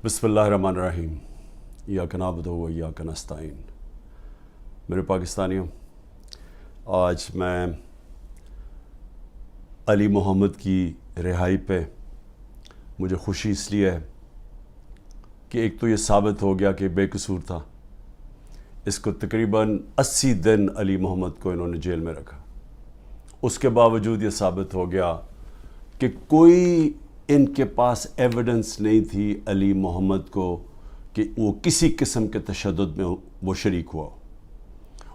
بسم اللہ الرحمن الرحیم ایاک نعبد و ایاک نستعین۔ میرے پاکستانیوں، آج میں علی محمد کی رہائی پہ مجھے خوشی اس لیے ہے کہ ایک تو یہ ثابت ہو گیا کہ بے قصور تھا۔ اس کو تقریباً 80 دن علی محمد کو انہوں نے جیل میں رکھا۔ اس کے باوجود یہ ثابت ہو گیا کہ کوئی ان کے پاس ایویڈنس نہیں تھی علی محمد کو کہ وہ کسی قسم کے تشدد میں وہ شریک ہوا۔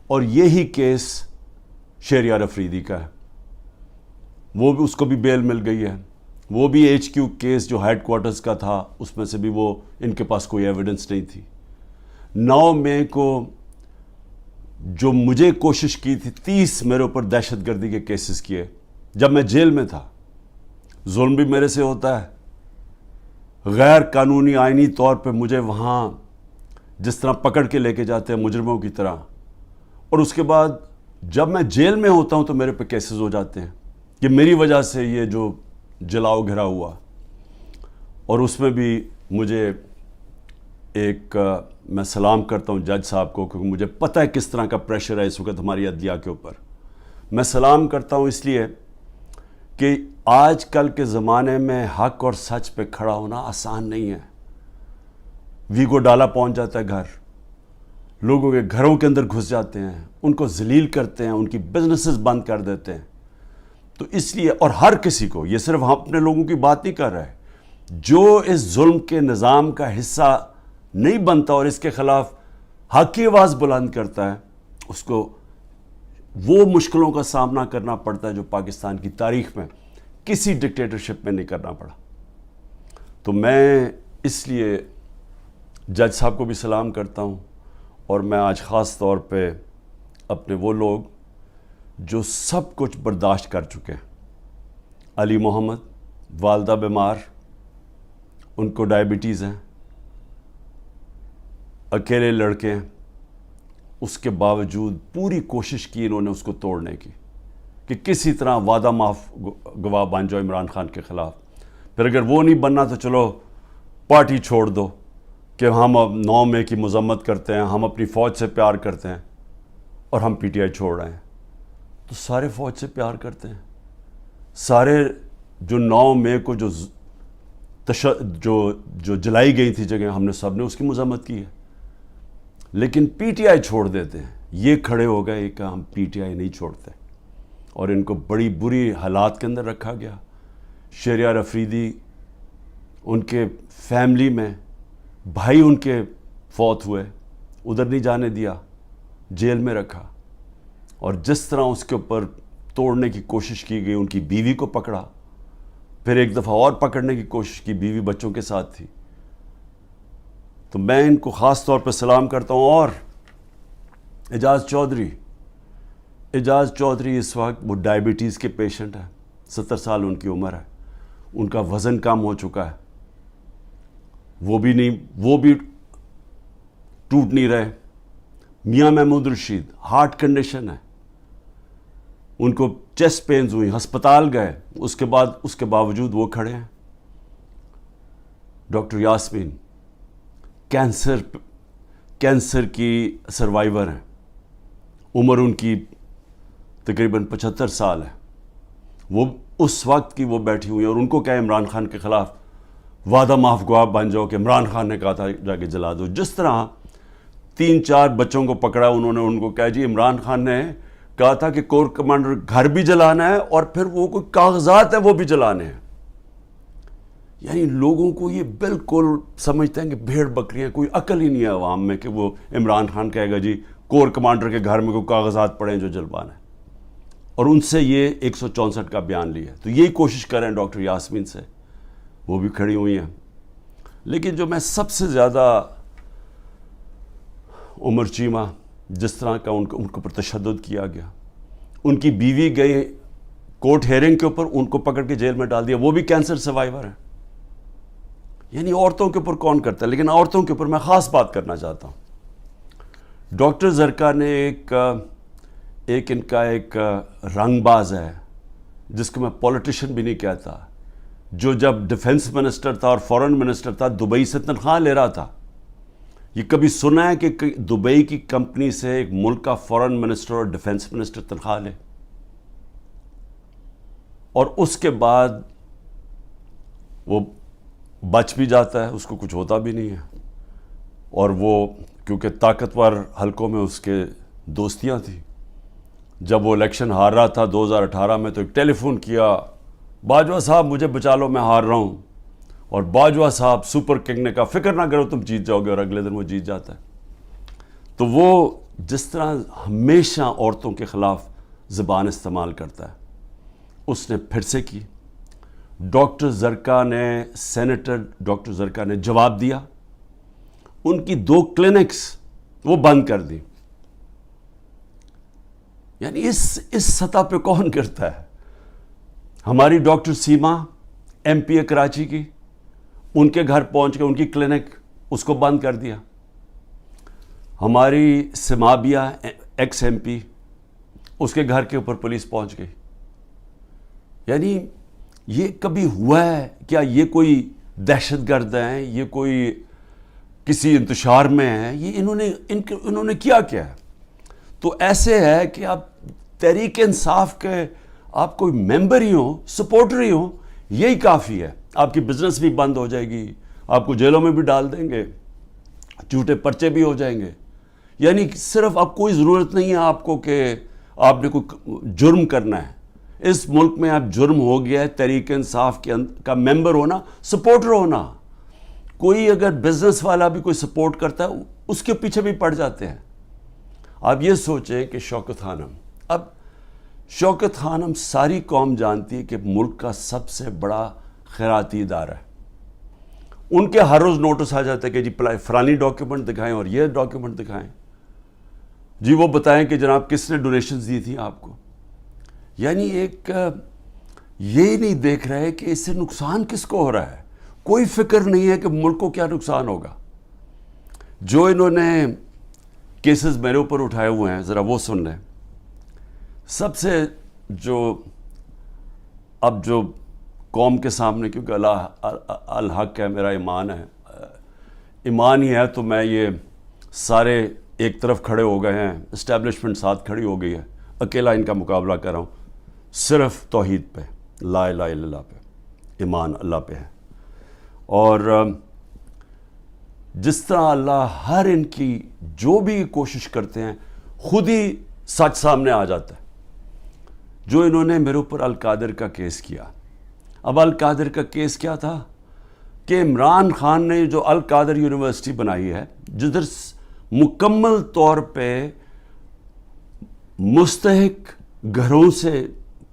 اور یہی کیس شہریار افریدی کا ہے، وہ بھی اس کو بھی بیل مل گئی ہے۔ وہ بھی ایچ کیو کیس جو ہیڈ کوارٹرز کا تھا، اس میں سے بھی وہ ان کے پاس کوئی ایویڈنس نہیں تھی۔ 9 مئی کو جو مجھے کوشش کی تھی 30 میرے اوپر دہشت گردی کے کیسز کیے، جب میں جیل میں تھا۔ ظلم بھی میرے سے ہوتا ہے، غیر قانونی آئینی طور پہ مجھے وہاں جس طرح پکڑ کے لے کے جاتے ہیں مجرموں کی طرح، اور اس کے بعد جب میں جیل میں ہوتا ہوں تو میرے پہ کیسز ہو جاتے ہیں کہ میری وجہ سے یہ جو جلاؤ گھرا ہوا۔ اور اس میں بھی مجھے میں سلام کرتا ہوں جج صاحب کو، کیونکہ مجھے پتہ ہے کس طرح کا پریشر ہے اس وقت ہماری عدلیہ کے اوپر۔ میں سلام کرتا ہوں اس لیے کہ آج کل کے زمانے میں حق اور سچ پہ کھڑا ہونا آسان نہیں ہے۔ ویگو ڈالا پہنچ جاتا ہے گھر، لوگوں کے گھروں کے اندر گھس جاتے ہیں، ان کو ذلیل کرتے ہیں، ان کی بزنسز بند کر دیتے ہیں۔ تو اس لیے، اور ہر کسی کو، یہ صرف ہم اپنے لوگوں کی بات نہیں کر رہے، جو اس ظلم کے نظام کا حصہ نہیں بنتا اور اس کے خلاف حق کی آواز بلند کرتا ہے، اس کو وہ مشکلوں کا سامنا کرنا پڑتا ہے جو پاکستان کی تاریخ میں کسی ڈکٹیٹرشپ میں نہیں کرنا پڑا۔ تو میں اس لیے جج صاحب کو بھی سلام کرتا ہوں، اور میں آج خاص طور پہ اپنے وہ لوگ جو سب کچھ برداشت کر چکے ہیں، علی محمد، والدہ بیمار، ان کو ڈائبٹیز ہیں، اکیلے لڑکے ہیں، اس کے باوجود پوری کوشش کی انہوں نے اس کو توڑنے کی کہ کسی طرح وعدہ معاف گواہ بن جاؤ عمران خان کے خلاف۔ پھر اگر وہ نہیں بننا تو چلو پارٹی چھوڑ دو، کہ ہم اب 9 مئی کی مذمت کرتے ہیں، ہم اپنی فوج سے پیار کرتے ہیں اور ہم پی ٹی آئی چھوڑ رہے ہیں۔ تو سارے فوج سے پیار کرتے ہیں، سارے جو 9 مئی کو جو جلائی گئی تھی جگہ، ہم نے سب نے اس کی مذمت کی ہے، لیکن پی ٹی آئی چھوڑ دیتے ہیں۔ یہ کھڑے ہو گئے کہ ہم پی ٹی آئی نہیں چھوڑتے، اور ان کو بڑی بری حالات کے اندر رکھا گیا۔ شہریار افریدی، ان کے فیملی میں بھائی ان کے فوت ہوئے، ادھر نہیں جانے دیا، جیل میں رکھا۔ اور جس طرح اس کے اوپر توڑنے کی کوشش کی گئی، ان کی بیوی کو پکڑا، پھر ایک دفعہ اور پکڑنے کی کوشش کی، بیوی بچوں کے ساتھ تھی۔ تو میں ان کو خاص طور پہ سلام کرتا ہوں۔ اور اعجاز چودھری اس وقت وہ ڈائبٹیز کے پیشنٹ ہیں، 70 سال ان کی عمر ہے، ان کا وزن کم ہو چکا ہے، وہ بھی ٹوٹ نہیں رہے۔ میاں محمود رشید، ہارٹ کنڈیشن ہے، ان کو چیسٹ پینز ہوئی، ہسپتال گئے، اس کے باوجود وہ کھڑے ہیں۔ ڈاکٹر یاسمین کینسر کی سروائیور ہیں، عمر ان کی تقریباً 75 سال ہے، وہ اس وقت کی وہ بیٹھی ہوئی ہیں، اور ان کو کہا عمران خان کے خلاف وعدہ معاف گواہ بن جاؤ کہ عمران خان نے کہا تھا جا کے جلا دو۔ جس طرح 3-4 بچوں کو پکڑا، انہوں نے ان کو کہا جی عمران خان نے کہا تھا کہ کور کمانڈر گھر بھی جلانا ہے اور پھر وہ کوئی کاغذات ہیں وہ بھی جلانے ہیں۔ یعنی لوگوں کو یہ بالکل سمجھتے ہیں کہ بھیڑ بکریاں، کوئی عقل ہی نہیں ہے عوام میں کہ وہ عمران خان کہے گا جی کور کمانڈر کے گھر میں کوئی کاغذات پڑے ہیں جو جلوانا ہے، اور ان سے یہ 164 کا بیان لیا۔ تو یہی کوشش کر رہے ہیں ڈاکٹر یاسمین سے، وہ بھی کھڑی ہوئی ہیں۔ لیکن جو میں سب سے زیادہ عمر چیمہ، جس طرح کا ان کے اوپر تشدد کیا گیا، ان کی بیوی گئی کورٹ ہیئرنگ کے اوپر، ان کو پکڑ کے جیل میں ڈال دیا، وہ بھی کینسر سروائیور ہیں۔ یعنی عورتوں کے اوپر کون کرتا ہے؟ لیکن عورتوں کے اوپر میں خاص بات کرنا چاہتا ہوں۔ ڈاکٹر زرکا نے ان کا ایک رنگ باز ہے، جس کو میں پولیٹیشین بھی نہیں کہتا، جو جب ڈیفنس منسٹر تھا اور فورن منسٹر تھا دبئی سے تنخواہ لے رہا تھا. یہ کبھی سنا ہے کہ دبئی کی کمپنی سے ایک ملک کا فورن منسٹر اور ڈیفنس منسٹر تنخواہ لے؟ اور اس کے بعد وہ بچ بھی جاتا ہے, اس کو کچھ ہوتا بھی نہیں ہے. اور وہ کیونکہ طاقتور حلقوں میں اس کے دوستیاں تھیں, جب وہ الیکشن ہار رہا تھا 2018 میں تو ایک ٹیلی فون کیا, باجوہ صاحب مجھے بچا لو میں ہار رہا ہوں. اور باجوہ صاحب سپر کنگ نے کہا فکر نہ کرو تم جیت جاؤ گے, اور اگلے دن وہ جیت جاتا ہے. تو وہ جس طرح ہمیشہ عورتوں کے خلاف زبان استعمال کرتا ہے, اس نے پھر سے کی. ڈاکٹر زرکا نے, سینیٹر ڈاکٹر زرکا نے جواب دیا, ان کی 2 کلینکس وہ بند کر دی. یعنی اس سطح پہ کون کرتا ہے؟ ہماری ڈاکٹر سیما ایم پی اے کراچی کی, ان کے گھر پہنچ کے ان کی کلینک اس کو بند کر دیا. ہماری سمابیہ ایکس ایم پی, اس کے گھر کے اوپر پولیس پہنچ گئی. یعنی یہ کبھی ہوا ہے کیا؟ یہ کوئی دہشت گرد ہیں, یہ کوئی کسی انتشار میں ہیں, یہ انہوں نے کیا ہے؟ تو ایسے ہے کہ آپ تحریک انصاف کے آپ کوئی ممبر ہی ہوں, سپورٹر ہی ہوں, یہی کافی ہے. آپ کی بزنس بھی بند ہو جائے گی, آپ کو جیلوں میں بھی ڈال دیں گے, جھوٹے پرچے بھی ہو جائیں گے. یعنی صرف اب کوئی ضرورت نہیں ہے آپ کو کہ آپ نے کوئی جرم کرنا ہے. اس ملک میں اب جرم ہو گیا ہے تحریک انصاف کا ممبر ہونا, سپورٹر ہونا. کوئی اگر بزنس والا بھی کوئی سپورٹ کرتا ہے اس کے پیچھے بھی پڑ جاتے ہیں. آپ یہ سوچیں کہ شوکت خانم, اب شوکت خانم ساری قوم جانتی ہے کہ ملک کا سب سے بڑا خیراتی ادارہ ہے. ان کے ہر روز نوٹس آ جاتا ہے کہ جی فلانی ڈاکیومنٹ دکھائیں اور یہ ڈاکیومنٹ دکھائیں, جی وہ بتائیں کہ جناب کس نے ڈونیشنز دی تھی آپ کو. یعنی ایک یہ نہیں دیکھ رہے کہ اس سے نقصان کس کو ہو رہا ہے. کوئی فکر نہیں ہے کہ ملک کو کیا نقصان ہوگا. جو انہوں نے کیسز میرے اوپر اٹھائے ہوئے ہیں ذرا وہ سن لیں. سب سے اب جو قوم کے سامنے, کیونکہ الحق ہے, میرا ایمان ہے, ایمان ہی ہے, تو میں یہ سارے ایک طرف کھڑے ہو گئے ہیں, اسٹیبلشمنٹ ساتھ کھڑی ہو گئی ہے, اکیلا ان کا مقابلہ کر رہا ہوں. صرف توحید پہ, لا الہ الا اللہ پہ, ایمان اللہ پہ ہے. اور جس طرح اللہ ہر ان کی جو بھی کوشش کرتے ہیں خود ہی سچ سامنے آ جاتا ہے. جو انہوں نے میرے اوپر القادر کا کیس کیا, اب القادر کا کیس کیا تھا کہ عمران خان نے جو القادر یونیورسٹی بنائی ہے, جدھر مکمل طور پہ مستحق گھروں سے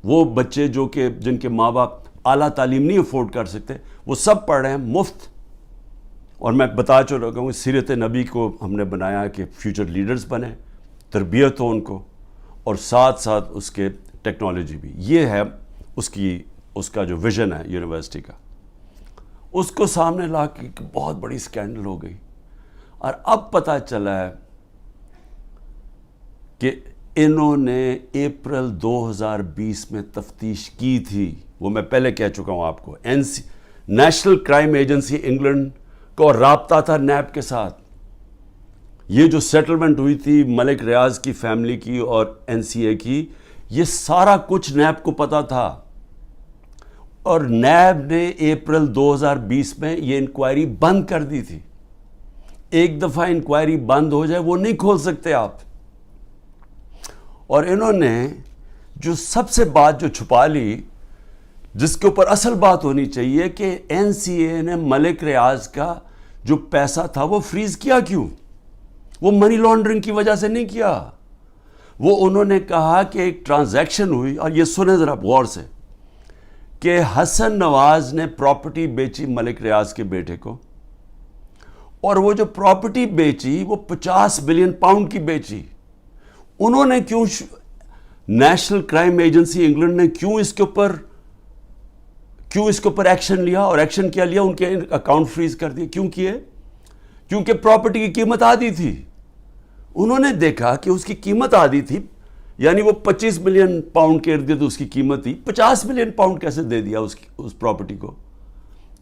وہ بچے جو کہ جن کے ماں باپ اعلیٰ تعلیم نہیں افورڈ کر سکتے, وہ سب پڑھ رہے ہیں مفت. اور میں بتا چلا گا ہوں, سیرت نبی کو ہم نے بنایا کہ فیوچر لیڈرز بنے, تربیت ہو ان کو, اور ساتھ ساتھ اس کے ٹیکنالوجی بھی. یہ ہے اس کا جو ویژن ہے یونیورسٹی کا. اس کو سامنے لا کے بہت بڑی سکینڈل ہو گئی. اور اب پتہ چلا ہے کہ انہوں نے اپریل 2020 میں تفتیش کی تھی. وہ میں پہلے کہہ چکا ہوں آپ کو. نیشنل کرائم ایجنسی انگلینڈ کو رابطہ تھا نیب کے ساتھ. یہ جو سیٹلمنٹ ہوئی تھی ملک ریاض کی فیملی کی اور این سی اے کی, یہ سارا کچھ نیب کو پتا تھا. اور نیب نے اپریل 2020 میں یہ انکوائری بند کر دی تھی. ایک دفعہ انکوائری بند ہو جائے وہ نہیں کھول سکتے آپ. اور انہوں نے جو سب سے بات جو چھپا لی, جس کے اوپر اصل بات ہونی چاہیے, کہ این سی اے نے ملک ریاض کا جو پیسہ تھا وہ فریز کیا کیوں؟ وہ منی لانڈرنگ کی وجہ سے نہیں کیا. وہ انہوں نے کہا کہ ایک ٹرانزیکشن ہوئی, اور یہ سنیں ذرا غور سے, کہ حسن نواز نے پراپرٹی بیچی ملک ریاض کے بیٹے کو, اور وہ جو پراپرٹی بیچی وہ 50 بلین پاؤنڈ کی بیچی. انہوں نے کیوں, نیشنل کرائم ایجنسی انگلینڈ نے کیوں اس کے اوپر ایکشن لیا؟ اور ایکشن کیا لیا؟ ان کے اکاؤنٹ فریز کر دیے. کیوں کیے؟ کیونکہ پراپرٹی کی قیمت آدھی تھی. انہوں نے دیکھا کہ اس کی قیمت آدھی تھی, یعنی وہ 25 ملین پاؤنڈ کے ارد گرد اس کی قیمت تھی, 50 ملین پاؤنڈ کیسے دے دیا اس پراپرٹی کو؟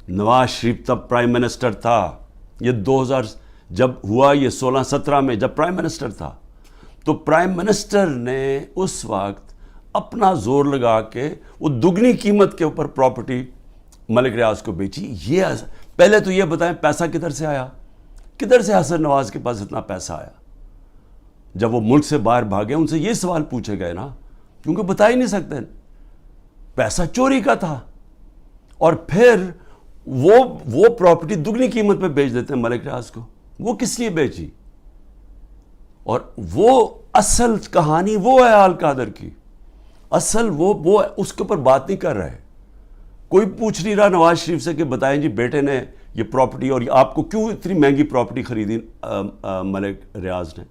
نواز شریف تب پرائم منسٹر تھا. یہ 2000 جب ہوا، یہ 16-17 میں جب پرائم منسٹر تھا، تو پرائم منسٹر نے اس وقت اپنا زور لگا کے وہ دگنی قیمت کے اوپر پراپرٹی ملک ریاض کو بیچی. یہ پہلے تو یہ بتائیں پیسہ کدھر سے آیا؟ کدھر سے حسن نواز کے پاس اتنا پیسہ آیا؟ جب وہ ملک سے باہر بھاگے ان سے یہ سوال پوچھے گئے نا، کیونکہ بتا ہی نہیں سکتے. پیسہ چوری کا تھا، اور پھر وہ پراپرٹی دگنی قیمت پہ بیچ دیتے ہیں ملک ریاض کو. وہ کس لیے بیچی؟ اور وہ اصل کہانی وہ ہے آل قادر کی. اصل وہ اس کے اوپر بات نہیں کر رہے. کوئی پوچھ نہیں رہا نواز شریف سے کہ بتائیں جی بیٹے نے یہ پراپرٹی اور آپ کو کیوں اتنی مہنگی پراپرٹی خریدی ملک ریاض نے.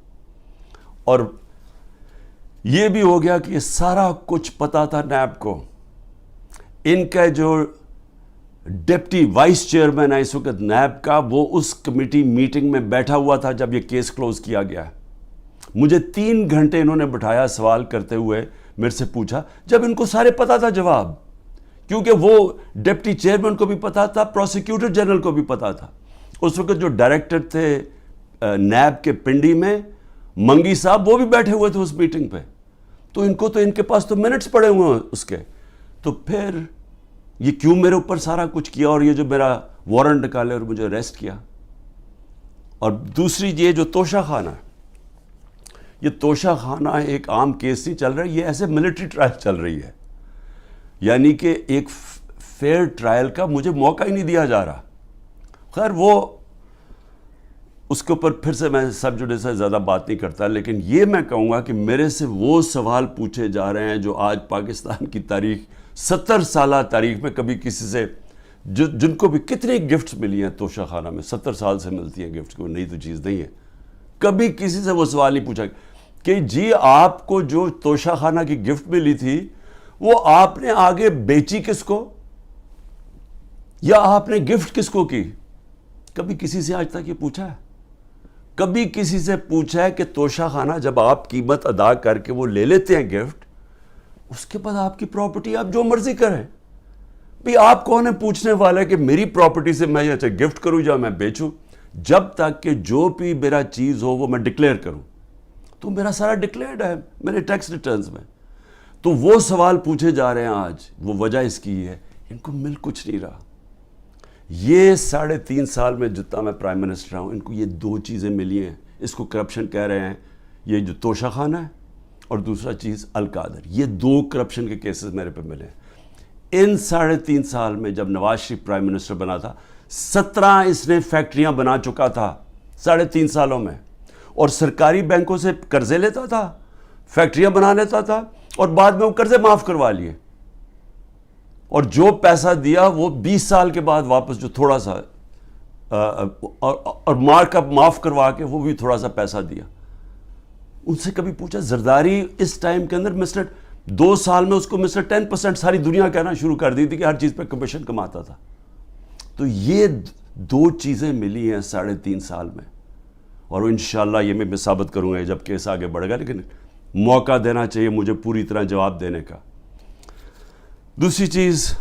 اور یہ بھی ہو گیا کہ یہ سارا کچھ پتا تھا نیب کو. ان کا جو ڈپٹی وائس چیئرمین ہے اس وقت نیب کا، وہ اس کمیٹی میٹنگ میں بیٹھا ہوا تھا جب یہ کیس کلوز کیا گیا. مجھے 3 گھنٹے انہوں نے بٹھایا سوال کرتے ہوئے، میرے سے پوچھا، جب ان کو سارے پتا تھا جواب، کیونکہ وہ ڈپٹی چیئرمین کو بھی پتا تھا، پروسیکیوٹر جنرل کو بھی پتا تھا. اس وقت جو ڈائریکٹر تھے نیب کے پنڈی میں، منگی صاحب، وہ بھی بیٹھے ہوئے تھے اس میٹنگ پہ. تو ان کے پاس تو منٹس پڑے ہوئے ہیں اس کے. تو پھر یہ کیوں میرے اوپر سارا کچھ کیا، اور یہ جو میرا وارنٹ نکالے اور مجھے اریسٹ کیا. اور دوسری یہ جو توشہ خانہ ہے، یہ توشہ خانہ ایک عام کیس نہیں چل رہا، یہ ایسے ملٹری ٹرائل چل رہی ہے. یعنی کہ ایک فیئر ٹرائل کا مجھے موقع ہی نہیں دیا جا رہا. خیر وہ اس کے اوپر پھر سے میں سب جوڈیس سے زیادہ بات نہیں کرتا، لیکن یہ میں کہوں گا کہ میرے سے وہ سوال پوچھے جا رہے ہیں جو آج پاکستان کی تاریخ، 70 سالہ تاریخ میں کبھی کسی سے، جن کو بھی کتنی گفٹس ملی ہیں توشہ خانہ میں، 70 سال سے ملتی ہیں گفٹس، کوئی نئی تو چیز نہیں ہے. کبھی کسی سے وہ سوال نہیں پوچھا کہ جی آپ کو جو توشہ خانہ کی گفٹ ملی تھی وہ آپ نے آگے بیچی کس کو، یا آپ نے گفٹ کس کو کی. کبھی کسی سے آج تک یہ پوچھا ہے؟ کبھی کسی سے پوچھا ہے کہ توشہ خانہ جب آپ قیمت ادا کر کے وہ لے لیتے ہیں گفٹ، اس کے بعد آپ کی پراپرٹی آپ جو مرضی کریں؟ بھی آپ کون ہے پوچھنے والا کہ میری پراپرٹی سے میں یہ گفٹ کروں یا میں بیچوں؟ جب تک کہ جو بھی میرا چیز ہو وہ میں ڈکلیئر کروں. تو میرا سارا ڈکلیئرڈ ہے میرے ٹیکس ریٹرنز میں. تو وہ سوال پوچھے جا رہے ہیں آج، وہ وجہ اس کی ہے ان کو مل کچھ نہیں رہا. یہ 3.5 سال میں جتنا میں پرائم منسٹر ہوں، ان کو یہ 2 چیزیں ملی ہیں. اس کو کرپشن کہہ رہے ہیں، یہ جو توشہ خانہ ہے، اور دوسرا چیز القادر. یہ 2 کرپشن کے کیسز میرے پہ ملے ہیں. ان 3.5 سال میں جب نواز شریف پرائم منسٹر بنا تھا، 17 اس نے فیکٹریاں بنا چکا تھا 3.5 سالوں میں، اور سرکاری بینکوں سے قرضے لیتا تھا، فیکٹریاں بنا لیتا تھا، اور بعد میں وہ قرضے معاف کروا لیے. اور جو پیسہ دیا وہ 20 سال کے بعد واپس، جو تھوڑا سا اور مارک اپ معاف کروا کے وہ بھی تھوڑا سا پیسہ دیا. ان سے کبھی پوچھا؟ زرداری اس ٹائم کے اندر 2 سال میں اس کو 10% ساری دنیا کہنا شروع کر دی تھی کہ ہر چیز پہ کمیشن کماتا تھا. تو یہ 2 چیزیں ملی ہیں 3.5 سال میں، اور انشاءاللہ یہ میں ثابت کروں گا جب کیس آگے بڑھے گا. لیکن موقع دینا چاہیے مجھے پوری طرح جواب دینے کا. دوسری چیز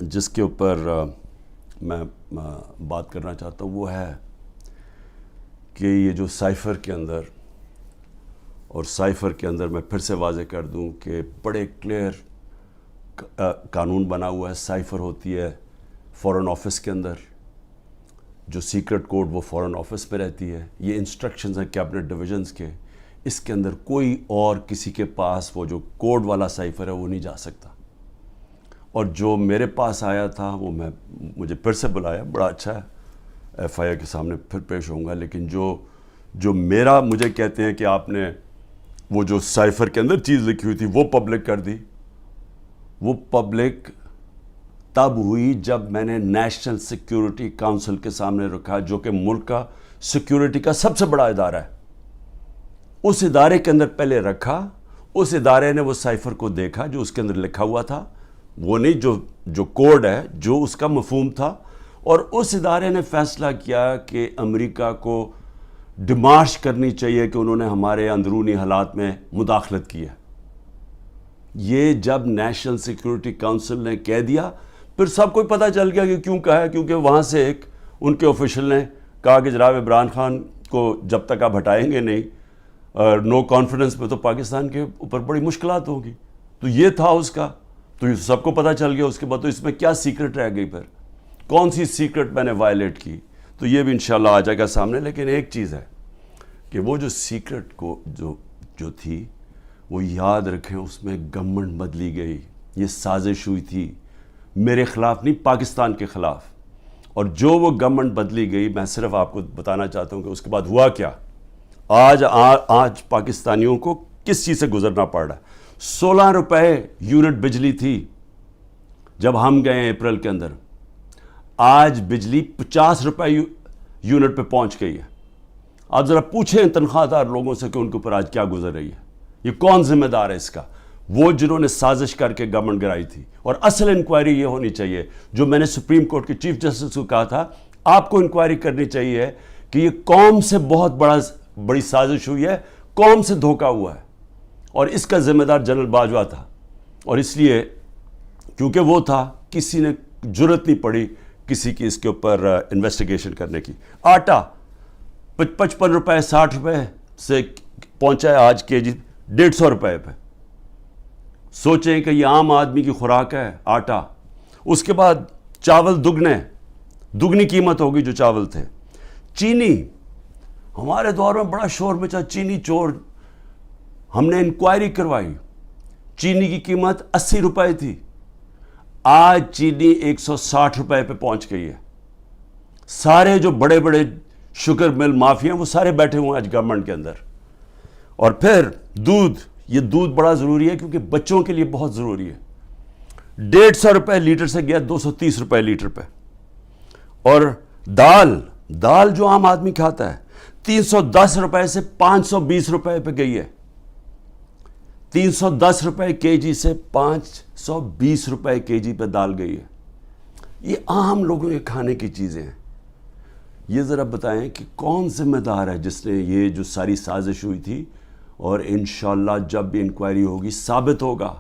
جس کے اوپر میں بات کرنا چاہتا ہوں وہ ہے کہ یہ جو سائفر کے اندر، اور سائفر کے اندر میں پھر سے واضح کر دوں کہ بڑے کلیئر قانون بنا ہوا ہے. سائفر ہوتی ہے فورن آفس کے اندر، جو سیکرٹ کوڈ وہ فورن آفس میں رہتی ہے. یہ انسٹرکشنز ہیں کیبنٹ ڈویژنز کے. اس کے اندر کوئی اور کسی کے پاس وہ جو کوڈ والا سائفر ہے وہ نہیں جا سکتا. اور جو میرے پاس آیا تھا وہ مجھے پھر سے بلایا، بڑا اچھا ہے، ایف آئی آر کے سامنے پھر پیش ہوں گا. لیکن جو مجھے کہتے ہیں کہ آپ نے وہ جو سائفر کے اندر چیز لکھی ہوئی تھی وہ پبلک کر دی. وہ پبلک تب ہوئی جب میں نے نیشنل سیکیورٹی کونسل کے سامنے رکھا، جو کہ ملک کا سیکیورٹی کا سب سے بڑا ادارہ ہے. اس ادارے کے اندر پہلے رکھا، اس ادارے نے وہ سائفر کو دیکھا جو اس کے اندر لکھا ہوا تھا، وہ نہیں جو کوڈ ہے، جو اس کا مفہوم تھا. اور اس ادارے نے فیصلہ کیا کہ امریکہ کو ڈیمارش کرنی چاہیے کہ انہوں نے ہمارے اندرونی حالات میں مداخلت کی ہے. یہ جب نیشنل سیکیورٹی کونسل نے کہہ دیا پھر سب کو پتہ چل گیا کہ کیوں کہا ہے، کیونکہ وہاں سے ایک ان کے آفیشل نے کہا کہ جناب عمران خان کو جب تک آپ ہٹائیں گے نہیں نو کانفیڈنس پہ، تو پاکستان کے اوپر بڑی مشکلات ہوگی. تو یہ تھا اس کا، تو یہ سب کو پتہ چل گیا. اس کے بعد تو اس میں کیا سیکرٹ رہ گئی، پھر کون سی سیکرٹ میں نے وائلیٹ کی، تو یہ بھی انشاءاللہ آ جائے گا سامنے. لیکن ایک چیز ہے کہ وہ جو سیکرٹ کو جو تھی وہ یاد رکھیں، اس میں گورنمنٹ بدلی گئی. یہ سازش ہوئی تھی میرے خلاف نہیں، پاکستان کے خلاف. اور جو وہ گورنمنٹ بدلی گئی، میں صرف آپ کو بتانا چاہتا ہوں کہ اس کے بعد ہوا کیا. آج پاکستانیوں کو کس چیز سے گزرنا پڑ رہا ہے. 16 روپے یونٹ بجلی تھی جب ہم گئے ہیں اپریل کے اندر، آج بجلی 50 روپے یونٹ پہ پہنچ گئی ہے. آپ ذرا پوچھیں تنخواہ دار لوگوں سے کہ ان کے اوپر آج کیا گزر رہی ہے. یہ کون ذمہ دار ہے اس کا؟ وہ جنہوں نے سازش کر کے گورنمنٹ گرائی تھی. اور اصل انکوائری یہ ہونی چاہیے جو میں نے سپریم کورٹ کے چیف جسٹس کو کہا تھا، آپ کو انکوائری کرنی چاہیے کہ یہ قوم سے بہت بڑی سازش ہوئی ہے، قوم سے دھوکہ ہوا ہے. اور اس کا ذمہ دار جنرل باجوہ تھا. اور اس لیے کیونکہ وہ تھا، کسی نے جرت نہیں پڑی کسی کی اس کے اوپر انویسٹیگیشن کرنے کی. آٹا 55 روپے 60 روپے سے پہنچا ہے آج کے جی 150 روپے پہ. سوچیں کہ یہ عام آدمی کی خوراک ہے آٹا. اس کے بعد چاول دگنی قیمت ہوگی جو چاول تھے. چینی ہمارے دور میں بڑا شور مچا، چینی چور. ہم نے انکوائری کروائی، چینی کی قیمت 80 روپے تھی، آج چینی 160 روپے پہ پہنچ گئی ہے. سارے جو بڑے بڑے شوگر مل مافیا ہیں وہ سارے بیٹھے ہوئے ہیں آج گورنمنٹ کے اندر. اور پھر یہ دودھ بڑا ضروری ہے کیونکہ بچوں کے لیے بہت ضروری ہے. 150 روپے لیٹر سے گیا 230 روپے لیٹر پہ. اور دال جو عام آدمی کھاتا ہے 310 روپے سے 520 روپے پہ گئی ہے. 310 روپے کے جی سے 520 روپے کے جی پہ دال گئی ہے. یہ عام لوگوں کے کھانے کی چیزیں ہیں. یہ ذرا بتائیں کہ کون ذمہ دار ہے جس نے یہ جو ساری سازش ہوئی تھی. اور انشاءاللہ جب بھی انکوائری ہوگی ثابت ہوگا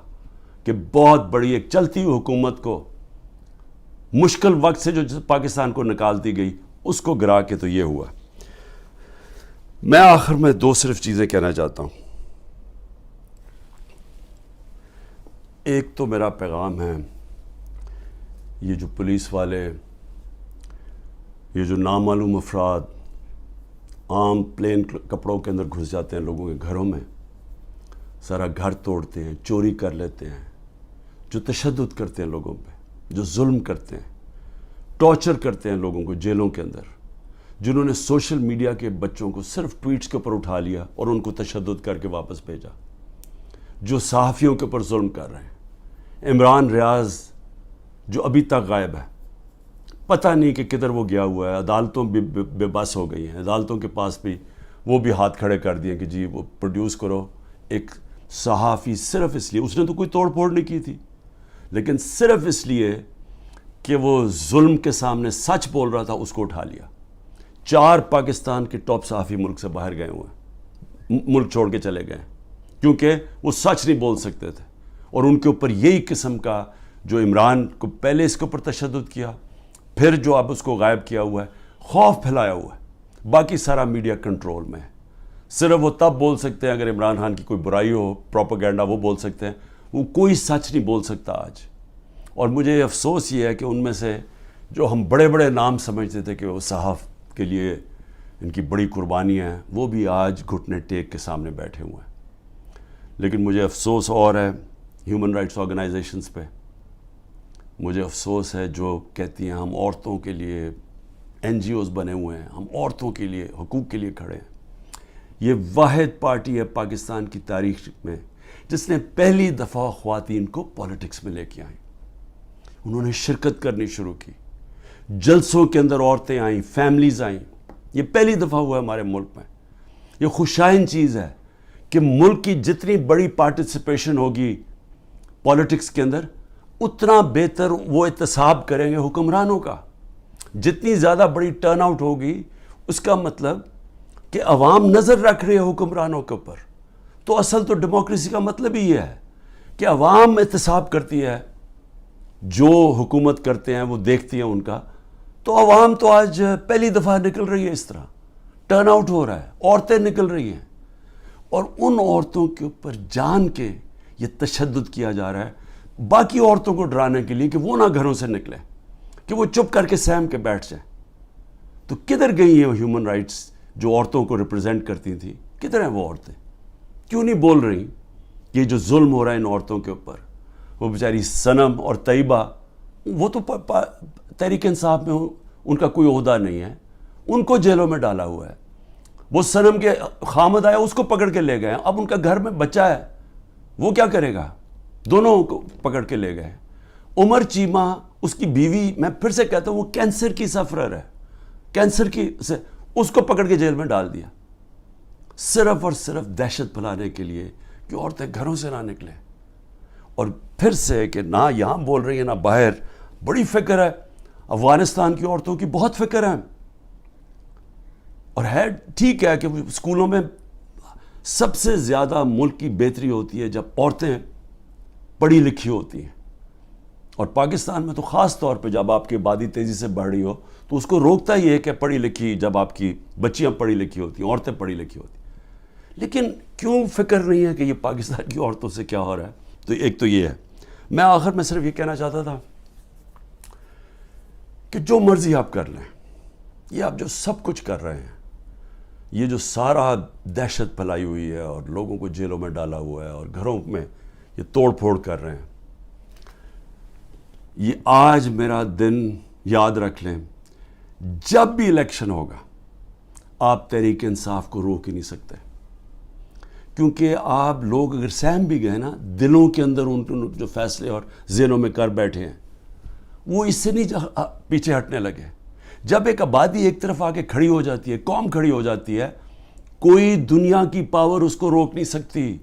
کہ بہت بڑی ایک چلتی ہوئی حکومت کو مشکل وقت سے جو پاکستان کو نکالتی گئی اس کو گرا کے تو یہ ہوا. میں آخر میں 2 صرف چیزیں کہنا چاہتا ہوں. ایک تو میرا پیغام ہے، یہ جو پولیس والے، یہ جو نامعلوم افراد عام پلین کپڑوں کے اندر گھس جاتے ہیں لوگوں کے گھروں میں، سارا گھر توڑتے ہیں، چوری کر لیتے ہیں، جو تشدد کرتے ہیں لوگوں پہ، جو ظلم کرتے ہیں، ٹارچر کرتے ہیں لوگوں کو جیلوں کے اندر، جنہوں نے سوشل میڈیا کے بچوں کو صرف ٹویٹس کے اوپر اٹھا لیا اور ان کو تشدد کر کے واپس بھیجا، جو صحافیوں کے اوپر ظلم کر رہے ہیں. عمران ریاض جو ابھی تک غائب ہے، پتہ نہیں کہ کدھر وہ گیا ہوا ہے. عدالتوں بھی بے بس ہو گئی ہیں، عدالتوں کے پاس بھی وہ بھی ہاتھ کھڑے کر دیے کہ جی وہ پروڈیوس کرو. ایک صحافی صرف اس لیے، اس نے تو کوئی توڑ پھوڑ نہیں کی تھی، لیکن صرف اس لیے کہ وہ ظلم کے سامنے سچ بول رہا تھا، اس کو اٹھا لیا. 4 پاکستان کے ٹاپ صحافی ملک سے باہر گئے ہوئے ہیں، ملک چھوڑ کے چلے گئے کیونکہ وہ سچ نہیں بول سکتے تھے. اور ان کے اوپر یہی قسم کا جو عمران کو پہلے اس کے اوپر تشدد کیا، پھر جو اب اس کو غائب کیا ہوا ہے، خوف پھیلایا ہوا ہے. باقی سارا میڈیا کنٹرول میں ہے. صرف وہ تب بول سکتے ہیں اگر عمران خان کی کوئی برائی ہو، پروپیگنڈا، وہ بول سکتے ہیں. وہ کوئی سچ نہیں بول سکتا آج. اور مجھے افسوس یہ ہے کہ ان میں سے جو ہم بڑے بڑے نام سمجھتے تھے کہ وہ صحاف کے لیے ان کی بڑی قربانیاں ہیں، وہ بھی آج گھٹنے ٹیک کے سامنے بیٹھے ہوئے ہیں. لیکن مجھے افسوس اور ہے ہیومن رائٹس آرگنائزیشنز پہ. مجھے افسوس ہے جو کہتی ہیں ہم عورتوں کے لیے NGOs بنے ہوئے ہیں، ہم عورتوں کے لیے حقوق کے لیے کھڑے ہیں. یہ واحد پارٹی ہے پاکستان کی تاریخ میں جس نے پہلی دفعہ خواتین کو پولیٹکس میں لے کے آئیں. انہوں نے شرکت کرنی شروع کی، جلسوں کے اندر عورتیں آئیں، فیملیز آئیں. یہ پہلی دفعہ ہوا ہے ہمارے ملک میں. یہ خوشائن چیز ہے کہ ملک کی جتنی بڑی پارٹیسپیشن ہوگی پولیٹکس کے اندر، اتنا بہتر وہ احتساب کریں گے حکمرانوں کا. جتنی زیادہ بڑی ٹرن آؤٹ ہوگی اس کا مطلب کہ عوام نظر رکھ رہی ہے حکمرانوں کے اوپر. تو اصل تو ڈیموکریسی کا مطلب ہی یہ ہے کہ عوام احتساب کرتی ہے جو حکومت کرتے ہیں وہ دیکھتی ہیں ان کا، تو عوام تو آج پہلی دفعہ نکل رہی ہے، اس طرح ٹرن آؤٹ ہو رہا ہے، عورتیں نکل رہی ہیں، اور ان عورتوں کے اوپر جان کے یہ تشدد کیا جا رہا ہے باقی عورتوں کو ڈرانے کے لیے کہ وہ نہ گھروں سے نکلیں، کہ وہ چپ کر کے سہم کے بیٹھ جائیں۔ تو کدھر گئی ہیں ہیومن رائٹس جو عورتوں کو ریپرزینٹ کرتی تھیں؟ کدھر ہیں وہ عورتیں؟ کیوں نہیں بول رہی کہ یہ جو ظلم ہو رہا ہے ان عورتوں کے اوپر؟ وہ بیچاری صنم اور طیبہ، وہ تو تحریک انصاف میں ان کا کوئی عہدہ نہیں ہے، ان کو جیلوں میں ڈالا ہوا ہے۔ وہ صنم کے خامد آیا، اس کو پکڑ کے لے گئے، اب ان کا گھر میں بچہ ہے، وہ کیا کرے گا؟ دونوں کو پکڑ کے لے گئے۔ عمر چیمہ، اس کی بیوی، میں پھر سے کہتا ہوں وہ کینسر کی سفرر ہے، کینسر کی سے اس کو پکڑ کے جیل میں ڈال دیا، صرف اور صرف دہشت پھیلانے کے لیے کہ عورتیں گھروں سے نہ نکلیں۔ اور پھر سے کہ نہ یہاں بول رہی ہیں نہ باہر، بڑی فکر ہے افغانستان کی عورتوں کی، بہت فکر ہے، اور ہے ٹھیک ہے کہ اسکولوں میں سب سے زیادہ ملک کی بہتری ہوتی ہے جب عورتیں پڑھی لکھی ہوتی ہیں، اور پاکستان میں تو خاص طور پہ جب آپ کی آبادی تیزی سے بڑھ رہی ہو تو اس کو روکتا ہی ہے کہ پڑھی لکھی، جب آپ کی بچیاں پڑھی لکھی ہوتی ہیں، عورتیں پڑھی لکھی ہوتی ہیں۔ لیکن کیوں فکر نہیں ہے کہ یہ پاکستان کی عورتوں سے کیا ہو رہا ہے؟ تو ایک تو یہ ہے۔ میں آخر میں صرف یہ کہنا چاہتا تھا کہ جو مرضی آپ کر لیں، یہ آپ جو سب کچھ کر رہے ہیں، یہ جو سارا دہشت پھیلائی ہوئی ہے اور لوگوں کو جیلوں میں ڈالا ہوا ہے اور گھروں میں یہ توڑ پھوڑ کر رہے ہیں، یہ آج میرا دن یاد رکھ لیں، جب بھی الیکشن ہوگا آپ تحریک انصاف کو روک ہی نہیں سکتے، کیونکہ آپ لوگ اگر سہم بھی گئے نا، دلوں کے اندر ان جو فیصلے اور ذہنوں میں کر بیٹھے ہیں وہ اس سے نہیں پیچھے ہٹنے لگے۔ جب ایک آبادی ایک طرف آ کے کھڑی ہو جاتی ہے، قوم کھڑی ہو جاتی ہے، کوئی دنیا کی پاور اس کو روک نہیں سکتی۔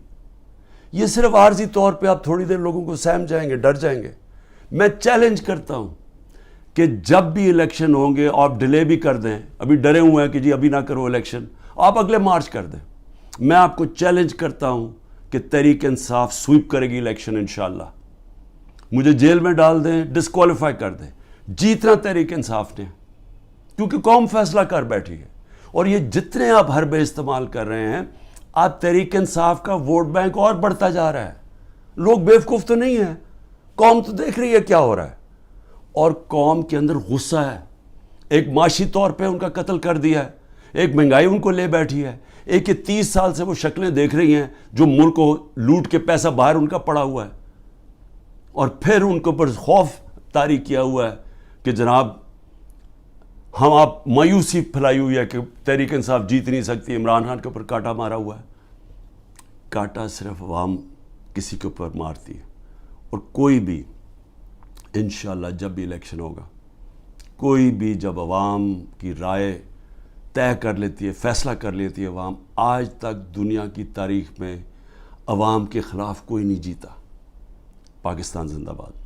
یہ صرف عارضی طور پہ آپ تھوڑی دیر لوگوں کو سہم جائیں گے، ڈر جائیں گے۔ میں چیلنج کرتا ہوں کہ جب بھی الیکشن ہوں گے آپ ڈیلے بھی کر دیں، ابھی ڈرے ہوئے ہیں کہ جی ابھی نہ کرو الیکشن، آپ اگلے مارچ کر دیں۔ میں آپ کو چیلنج کرتا ہوں کہ تحریک انصاف سویپ کرے گی الیکشن انشاءاللہ۔ مجھے جیل میں ڈال دیں، ڈسکوالیفائی کر دیں، جیتنا تحریک انصاف نے، کیونکہ قوم فیصلہ کر بیٹھی ہے۔ اور یہ جتنے آپ حربے استعمال کر رہے ہیں، آپ تحریک انصاف کا ووٹ بینک اور بڑھتا جا رہا ہے۔ لوگ بیوقوف تو نہیں ہیں، قوم تو دیکھ رہی ہے کیا ہو رہا ہے، اور قوم کے اندر غصہ ہے۔ ایک معاشی طور پہ ان کا قتل کر دیا ہے، ایک مہنگائی ان کو لے بیٹھی ہے، ایک یہ 30 سال سے وہ شکلیں دیکھ رہی ہیں جو ملک کو لوٹ کے پیسہ باہر ان کا پڑا ہوا ہے، اور پھر ان کے اوپر خوف طاری کیا ہوا ہے کہ جناب ہم آپ مایوسی پھیلائی ہوئی ہے کہ تحریک انصاف جیت نہیں سکتی، عمران خان کے اوپر کانٹا مارا ہوا ہے۔ کانٹا صرف عوام کسی کے اوپر مارتی ہے، اور کوئی بھی انشاءاللہ جب بھی الیکشن ہوگا، کوئی بھی جب عوام کی رائے طے کر لیتی ہے، فیصلہ کر لیتی ہے عوام، آج تک دنیا کی تاریخ میں عوام کے خلاف کوئی نہیں جیتا۔ پاکستان زندہ باد۔